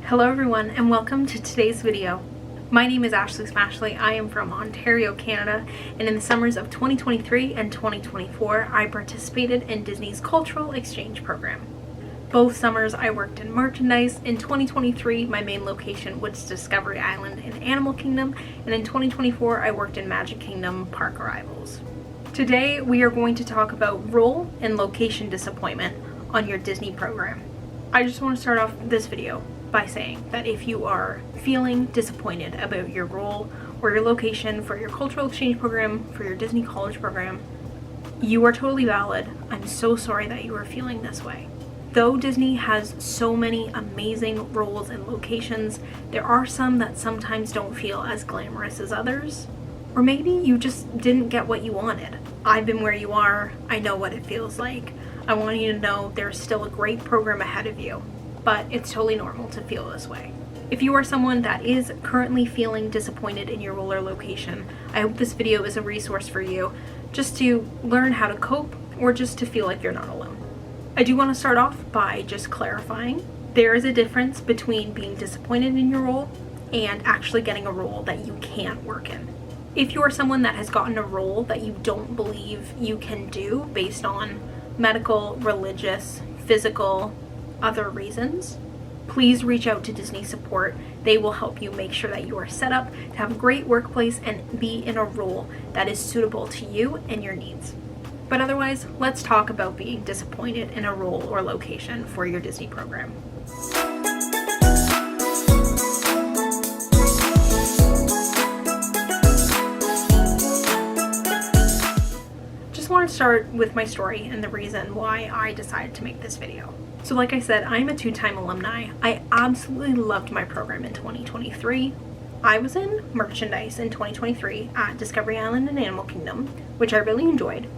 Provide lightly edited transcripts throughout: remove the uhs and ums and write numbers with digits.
Hello everyone and welcome to today's video. My name is Ashley Smashley. I am from Ontario, Canada, and in the summers of 2023 and 2024 I participated in Disney's Cultural Exchange Program. Both summers I worked in merchandise. In 2023 my main location was Discovery Island in Animal Kingdom, and in 2024 I worked in Magic Kingdom Park Arrivals. Today we are going to talk about role and location disappointment on your Disney program. I just want to start off this video by saying that if you are feeling disappointed about your role or your location for your cultural exchange program, for your Disney college program, you are totally valid. I'm so sorry that you are feeling this way. Though Disney has so many amazing roles and locations, there are some that sometimes don't feel as glamorous as others. Or maybe you just didn't get what you wanted. I've been where you are. I know what it feels like. I want you to know there's still a great program ahead of you, but it's totally normal to feel this way. If you are someone that is currently feeling disappointed in your role or location, I hope this video is a resource for you just to learn how to cope or just to feel like you're not alone. I do want to start off by just clarifying there is a difference between being disappointed in your role and actually getting a role that you can't work in. If you are someone that has gotten a role that you don't believe you can do based on medical, religious, physical, other reasons, please reach out to Disney Support. They will help you make sure that you are set up to have a great workplace and be in a role that is suitable to you and your needs. But otherwise, let's talk about being disappointed in a role or location for your Disney program. Just want to start with my story and the reason why I decided to make this video. So like I said, I'm a two-time alumni. I absolutely loved my program in 2023. I was in merchandise in 2023 at Discovery Island and Animal Kingdom, which I really enjoyed.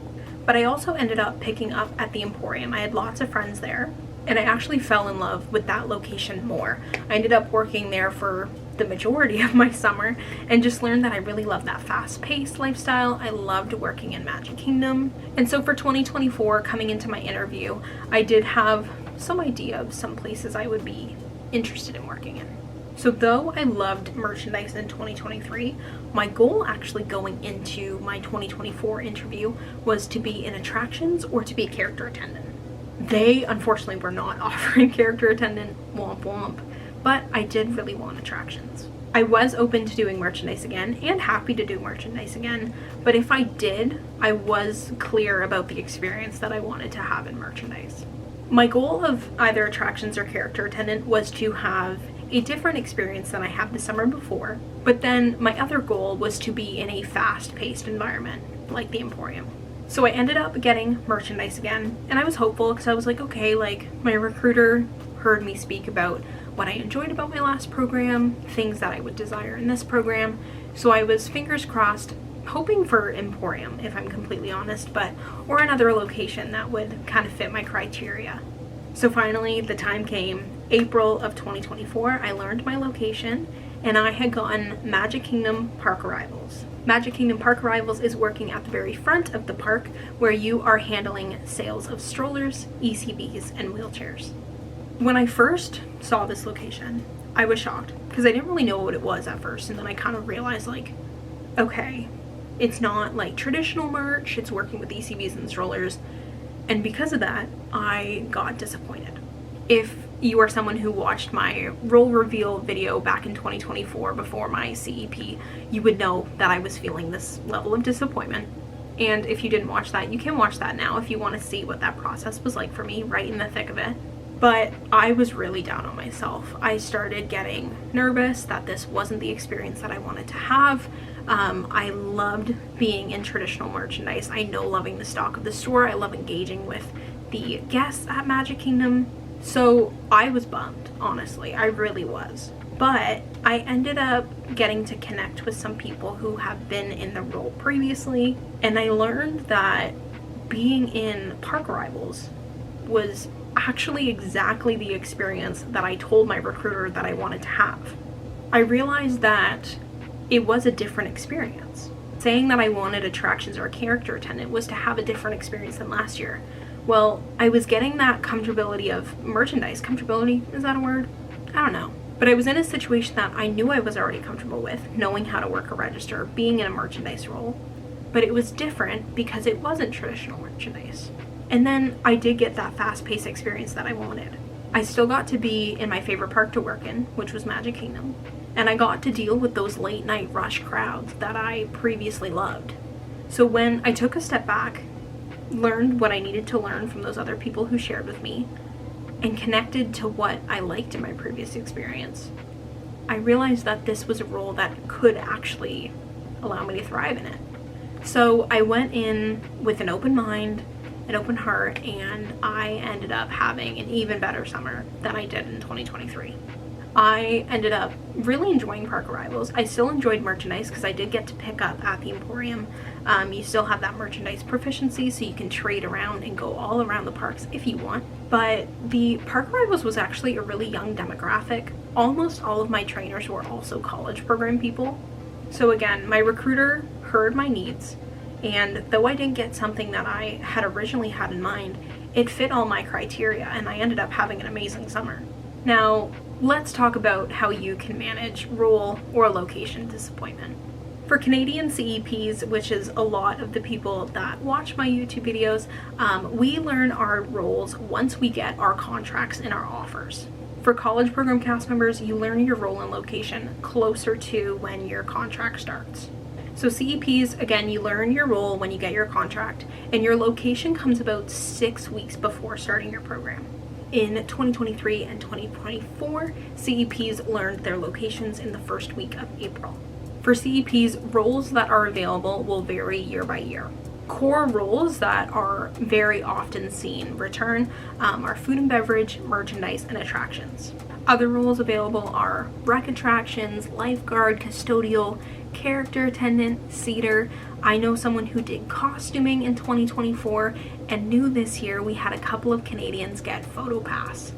But I also ended up picking up at the Emporium. I had lots of friends there, and I actually fell in love with that location more. I ended up working there for the majority of my summer and just learned that I really loved that fast-paced lifestyle. I loved working in Magic Kingdom. And so for 2024, coming into my interview, I did have some idea of some places I would be interested in working in. So though I loved merchandise in 2023, my goal actually going into my 2024 interview was to be in attractions or to be a character attendant. They unfortunately were not offering character attendant, womp womp, but I did really want attractions. I was open to doing merchandise again and happy to do merchandise again, but if I did, I was clear about the experience that I wanted to have in merchandise. My goal of either attractions or character attendant was to have a different experience than I had the summer before, but then my other goal was to be in a fast-paced environment like the Emporium. So I ended up getting merchandise again, and I was hopeful because I was like, okay, like my recruiter heard me speak about what I enjoyed about my last program, things that I would desire in this program, so I was fingers crossed hoping for Emporium, if I'm completely honest, or another location that would kind of fit my criteria. So finally the time came. April of 2024, I learned my location and I had gotten Magic Kingdom Park Arrivals. Magic Kingdom Park Arrivals is working at the very front of the park where you are handling sales of strollers, ECBs, and wheelchairs. When I first saw this location, I was shocked because I didn't really know what it was at first, and then I kind of realized like, okay, it's not like traditional merch, it's working with ECBs and strollers, and because of that, I got disappointed. If you are someone who watched my role reveal video back in 2024 before my CEP, you would know that I was feeling this level of disappointment. And if you didn't watch that, you can watch that now if you want to see what that process was like for me right in the thick of it. But I was really down on myself. I started getting nervous that this wasn't the experience that I wanted to have. I loved being in traditional merchandise. I know loving the stock of the store. I love engaging with the guests at Magic Kingdom. So I was bummed, honestly. I really was. But I ended up getting to connect with some people who have been in the role previously, and I learned that being in Park Arrivals was actually exactly the experience that I told my recruiter that I wanted to have. I realized that it was a different experience. Saying that I wanted attractions or a character attendant was to have a different experience than last year. Well, I was getting that comfortability of merchandise. Comfortability, is that a word? I don't know. But I was in a situation that I knew I was already comfortable with, knowing how to work a register, being in a merchandise role. But it was different because it wasn't traditional merchandise. And then I did get that fast-paced experience that I wanted. I still got to be in my favorite park to work in, which was Magic Kingdom. And I got to deal with those late night rush crowds that I previously loved. So when I took a step back, learned what I needed to learn from those other people who shared with me, and connected to what I liked in my previous experience, I realized that this was a role that could actually allow me to thrive in it. So I went in with an open mind, an open heart, and I ended up having an even better summer than I did in 2023. I ended up really enjoying park arrivals. I still enjoyed merchandise because I did get to pick up at the Emporium. You still have that merchandise proficiency, so you can trade around and go all around the parks if you want. But the park arrivals was actually a really young demographic. Almost all of my trainers were also college program people. So again, my recruiter heard my needs, and though I didn't get something that I had originally had in mind, it fit all my criteria, and I ended up having an amazing summer. Now, let's talk about how you can manage role or location disappointment. For Canadian CEPs, which is a lot of the people that watch my YouTube videos, we learn our roles once we get our contracts and our offers. For college program cast members, you learn your role and location closer to when your contract starts. So CEPs, again, you learn your role when you get your contract, and your location comes about 6 weeks before starting your program. In 2023 and 2024, CEPs learned their locations in the first week of April. For CEPs, roles that are available will vary year by year. Core roles that are very often seen return are food and beverage, merchandise, and attractions. Other roles available are rec attractions, lifeguard, custodial, character attendant, seater. I know someone who did costuming in 2024 and knew this year we had a couple of Canadians get photo pass.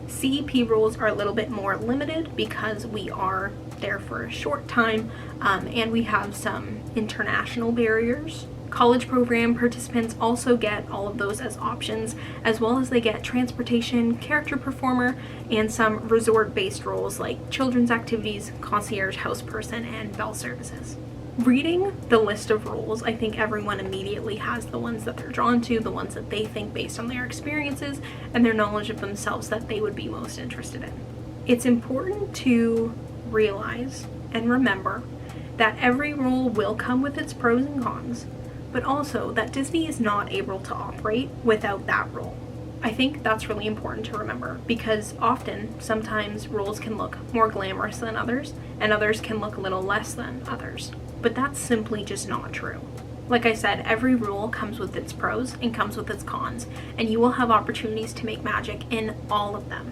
CEP roles are a little bit more limited because we are there for a short time and we have some international barriers. College program participants also get all of those as options, as well as they get transportation, character performer, and some resort-based roles like children's activities, concierge house person, and bell services. Reading the list of roles, I think everyone immediately has the ones that they're drawn to, the ones that they think based on their experiences and their knowledge of themselves that they would be most interested in. It's important to realize and remember that every role will come with its pros and cons, but also that Disney is not able to operate without that role. I think that's really important to remember because sometimes roles can look more glamorous than others and others can look a little less than others, but that's simply just not true. Like I said, every role comes with its pros and comes with its cons, and you will have opportunities to make magic in all of them.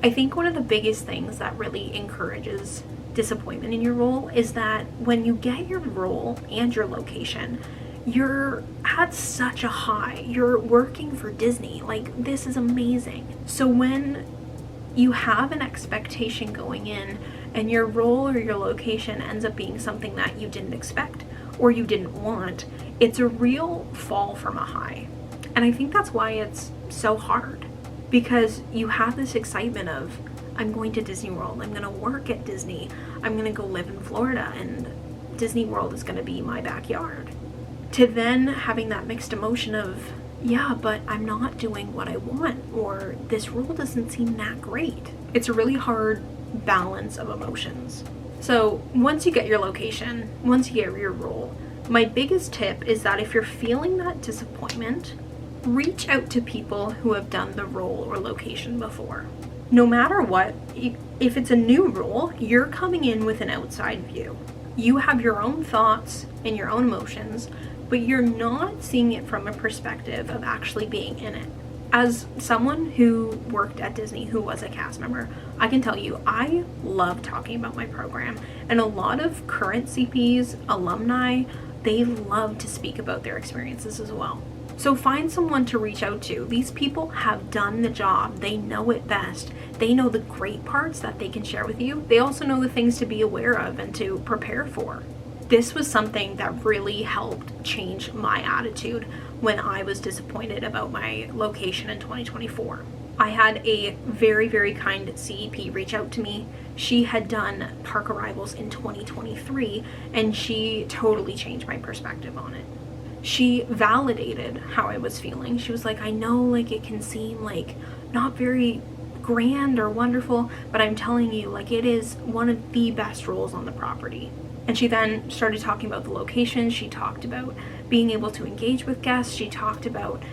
I think one of the biggest things that really encourages disappointment in your role is that when you get your role and your location, you're at such a high. You're working for Disney. Like, this is amazing. So when you have an expectation going in and your role or your location ends up being something that you didn't expect or you didn't want, it's a real fall from a high. And I think that's why it's so hard, because you have this excitement of, I'm going to Disney World, I'm going to work at Disney, I'm going to go live in Florida, and Disney World is going to be my backyard. To then having that mixed emotion of, yeah, but I'm not doing what I want, or this role doesn't seem that great. It's a really hard balance of emotions. So once you get your location, once you get your role, my biggest tip is that if you're feeling that disappointment, reach out to people who have done the role or location before. No matter what, if it's a new role, you're coming in with an outside view. You have your own thoughts and your own emotions, but you're not seeing it from a perspective of actually being in it. As someone who worked at Disney, who was a cast member, I can tell you, I love talking about my program. And a lot of current CPs, alumni, they love to speak about their experiences as well. So find someone to reach out to. These people have done the job. They know it best. They know the great parts that they can share with you. They also know the things to be aware of and to prepare for. This was something that really helped change my attitude when I was disappointed about my location in 2024. I had a very, very kind CEP reach out to me. She had done park arrivals in 2023, and she totally changed my perspective on it. She validated how I was feeling. She was like, I know like it can seem like not very grand or wonderful, but I'm telling you, like, it is one of the best roles on the property. And she then started talking about the location. She talked about being able to engage with guests. She talked about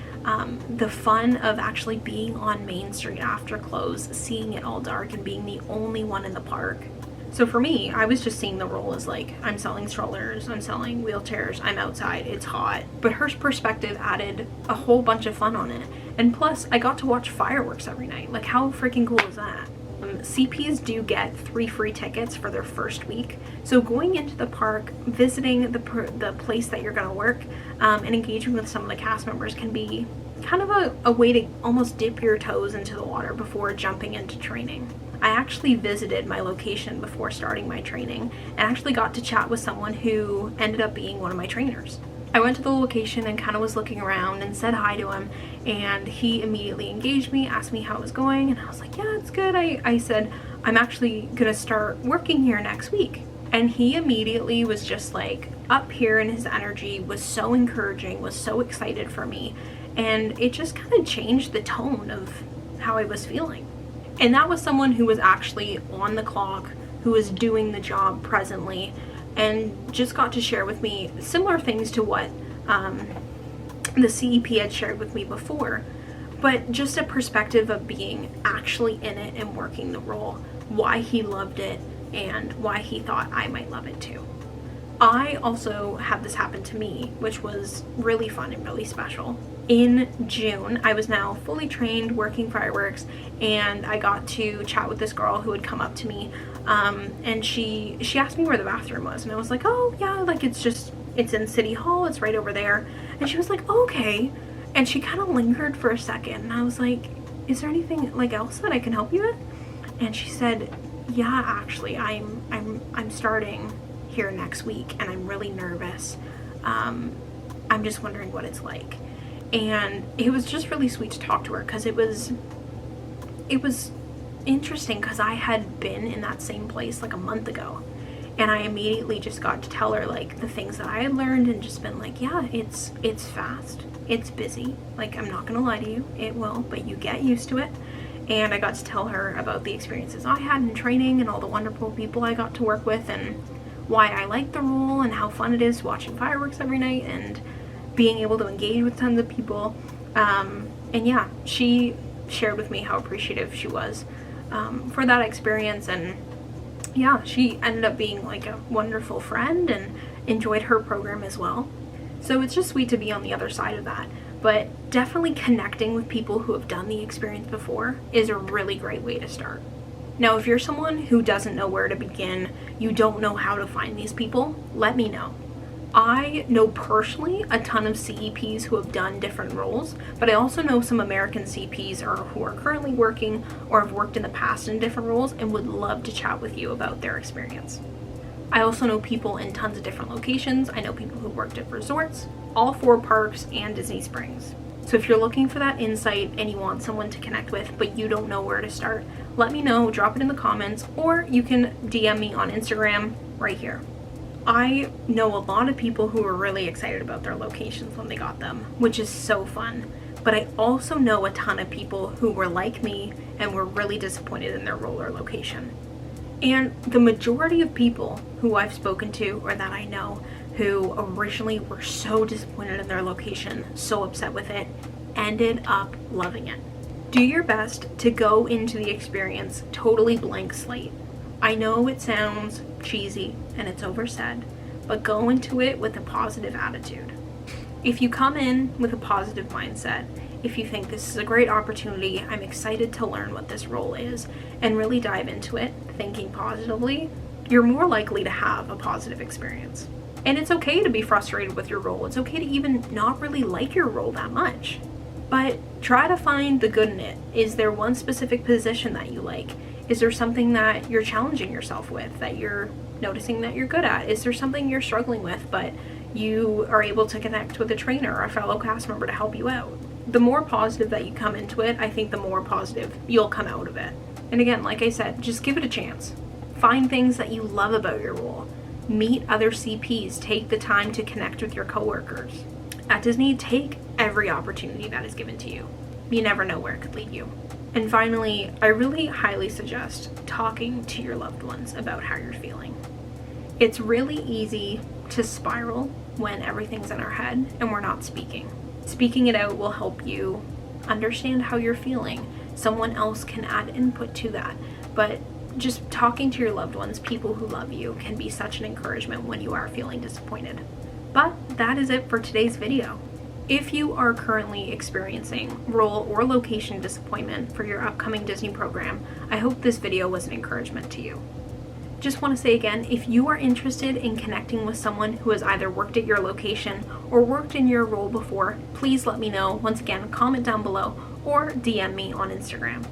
the fun of actually being on Main Street after close, seeing it all dark and being the only one in the park. So for me, I was just seeing the role as like, I'm selling strollers, I'm selling wheelchairs, I'm outside, it's hot. But her perspective added a whole bunch of fun on it. And plus, I got to watch fireworks every night. Like, how freaking cool is that? CPs do get 3 free tickets for their first week. So going into the park, visiting the place that you're going to work, and engaging with some of the cast members can be kind of a way to almost dip your toes into the water before jumping into training. I actually visited my location before starting my training and actually got to chat with someone who ended up being one of my trainers. I went to the location and kind of was looking around and said hi to him, and he immediately engaged me, asked me how it was going, and I was like, yeah, it's good. I said, I'm actually gonna start working here next week. And he immediately was just like up here, and his energy was so encouraging, was so excited for me, and it just kind of changed the tone of how I was feeling. And that was someone who was actually on the clock, who was doing the job presently, and just got to share with me similar things to what the CEP had shared with me before, but just a perspective of being actually in it and working the role, why he loved it, and why he thought I might love it too. I also had this happen to me, which was really fun and really special. In June, I was now fully trained working fireworks, and I got to chat with this girl who had come up to me, and she asked me where the bathroom was, and I was like, oh yeah, like it's in City Hall, it's right over there. And she was like, oh, okay. And she kind of lingered for a second, and I was like, is there anything like else that I can help you with? And she said, yeah, actually, I'm starting here next week, and I'm really nervous. I'm just wondering what it's like. And it was just really sweet to talk to her, because it was interesting, because I had been in that same place like a month ago, and I immediately just got to tell her like the things that I had learned, and just been like, yeah, it's fast, it's busy, like I'm not gonna lie to you, it will, but you get used to it. And I got to tell her about the experiences I had in training and all the wonderful people I got to work with, and why I like the role, and how fun it is watching fireworks every night and being able to engage with tons of people. And yeah, she shared with me how appreciative she was for that experience, and yeah, she ended up being like a wonderful friend and enjoyed her program as well. So it's just sweet to be on the other side of that. But definitely connecting with people who have done the experience before is a really great way to start. Now, if you're someone who doesn't know where to begin, you don't know how to find these people, let me know. I know personally a ton of CEPs who have done different roles, but I also know some American CEPs who are currently working or have worked in the past in different roles and would love to chat with you about their experience. I also know people in tons of different locations. I know people who worked at resorts, all 4 parks, and Disney Springs. So if you're looking for that insight and you want someone to connect with, but you don't know where to start, let me know, drop it in the comments, or you can DM me on Instagram right here. I know a lot of people who were really excited about their locations when they got them, which is so fun. But I also know a ton of people who were like me and were really disappointed in their role or location. And the majority of people who I've spoken to, or that I know, who originally were so disappointed in their location, so upset with it, ended up loving it. Do your best to go into the experience totally blank slate. I know it sounds cheesy and it's oversaid, but go into it with a positive attitude. If you come in with a positive mindset, if you think this is a great opportunity, I'm excited to learn what this role is, and really dive into it, thinking positively, you're more likely to have a positive experience. And it's okay to be frustrated with your role. It's okay to even not really like your role that much. But try to find the good in it. Is there one specific position that you like? Is there something that you're challenging yourself with, that you're noticing that you're good at? Is there something you're struggling with, but you are able to connect with a trainer or a fellow cast member to help you out? the more positive that you come into it, I think the more positive you'll come out of it. And again, like I said, just give it a chance. Find things that you love about your role. Meet other CPs. Take the time to connect with your coworkers. At Disney, take every opportunity that is given to you. You never know where it could lead you. And finally, I really highly suggest talking to your loved ones about how you're feeling. It's really easy to spiral when everything's in our head and we're not speaking. Speaking it out will help you understand how you're feeling. Someone else can add input to that, but just talking to your loved ones, people who love you, can be such an encouragement when you are feeling disappointed. But that is it for today's video. If you are currently experiencing role or location disappointment for your upcoming Disney program, I hope this video was an encouragement to you. Just want to say again, if you are interested in connecting with someone who has either worked at your location or worked in your role before, please let me know. Once again, comment down below or DM me on Instagram.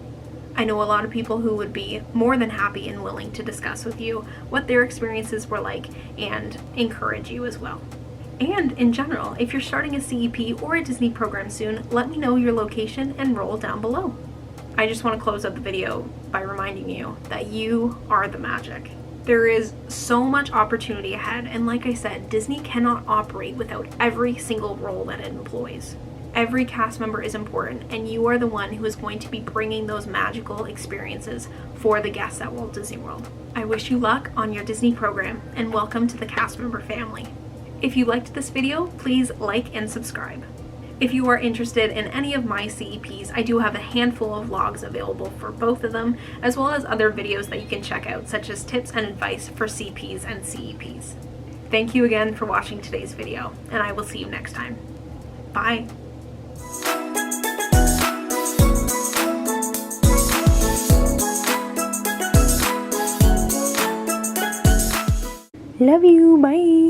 I know a lot of people who would be more than happy and willing to discuss with you what their experiences were like and encourage you as well. And in general, if you're starting a CEP or a Disney program soon, let me know your location and role down below. I just want to close out the video by reminding you that you are the magic. There is so much opportunity ahead, and like I said, Disney cannot operate without every single role that it employs. Every cast member is important, and you are the one who is going to be bringing those magical experiences for the guests at Walt Disney World. I wish you luck on your Disney program, and welcome to the cast member family. If you liked this video, please like and subscribe. If you are interested in any of my CEPs, I do have a handful of vlogs available for both of them, as well as other videos that you can check out, such as tips and advice for CPs and CEPs. Thank you again for watching today's video, and I will see you next time. Bye! Love you, bye!